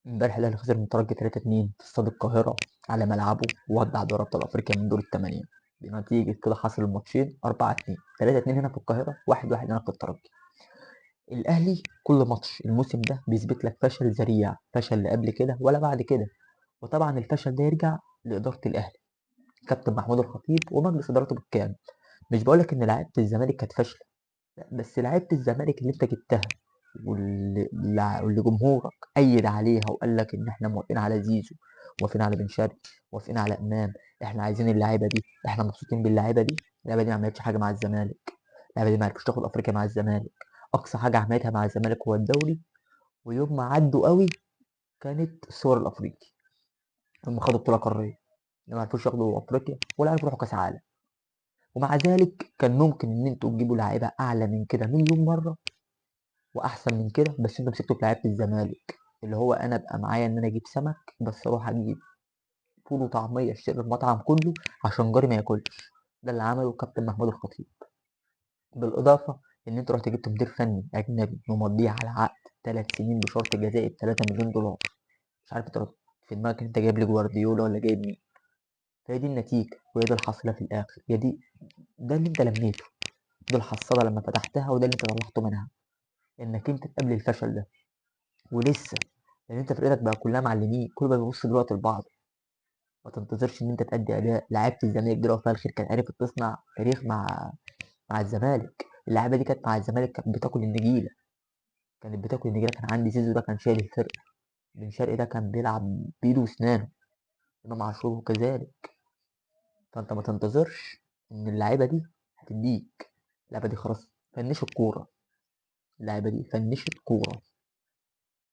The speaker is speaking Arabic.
امبارح الاهلي خسر من ترجي 3-2 في استاد القاهرة على ملعبه، وودع دوري ابطال افريقيا من دور الثمانية. بنتيجة كده حصل الماتشين 4-2، 3-2 هنا في القاهرة، 1-1 هنا في الترجي. الاهلي كل ماتش الموسم ده بيثبت لك فشل ذريع، فشل لا قبل كده ولا بعد كده. وطبعا الفشل ده يرجع لإدارة الاهلي، كابتن محمود الخطيب ومجلس ادارته بالكامل. مش بقولك ان لعيبة الزمالك كانت فاشلة، لأ، بس لعيبة الزمالك اللي انت جبتها واللي جمهورك أيد عليها وقال لك إن إحنا موافقين على زيزو، موافقين على بن شرقي، موافقين على إمام، إحنا عايزين اللعيبة دي، إحنا مبسوطين باللعيبة دي. اللعيبة دي ما عملتش حاجة مع الزمالك، اللعيبة دي ما عرفتش تاخد أفريقيا مع الزمالك. أقصى حاجة عملتها مع الزمالك هو الدوري، ويوم ما عدوا قوي كانت السوبر الأفريقي. هم خدوا بطولة قارية، ما عرفوش ياخدوا أفريقيا ولا عرفوا يروحوا كأس عالم. ومع ذلك كان ممكن إن أنتوا تجيبوا لعيبة أعلى من كده مليون مرة واحسن من كده، بس انتوا مسكتوا في لعيبه الزمالك. اللي هو انا ابقى معايا ان انا اجيب سمك، بس اروح اجيب فول وطعميه اشتري المطعم كله عشان جاري ما ياكلش. ده اللي عمله كابتن محمود الخطيب. بالاضافه ان انتوا رحت جبتوا مدير فني اجنبي ممضيه على عقد 3 سنين بشرط جزائي ب 3 مليون دولار. مش عارف انت في دماغك انت جايب لي جوارديولا ولا جايب مين. فهي دي النتيجه وهي دي الحصيله في الاخر، هي دي، ده اللي انت لميته، دي الحصاله لما فتحتها وده اللي انت طلعته منها، انك انت تقابل الفشل ده. ولسه، لان انت فرقتك بقى كلها معلمين، كل بقى بيبص دلوقتي لبعض. ما تنتظرش ان انت تأدي اداء. لعيبه الزمالك دي لو فيها الخير كانت عرفت تصنع تاريخ مع الزمالك. اللعيبه دي كانت مع الزمالك كانت بتاكل النجيله، كانت بتاكل النجيله. كان عندي زيزو ده كان شايل الفرقه، بن شرقي ده كان بيلعب بايده واسنانه، امام عاشور كذلك. فانت ما تنتظرش ان اللعيبه دي هتديك. اللعيبه دي خلاص فنشت كوره، اللعيبه دي فنشت كوره.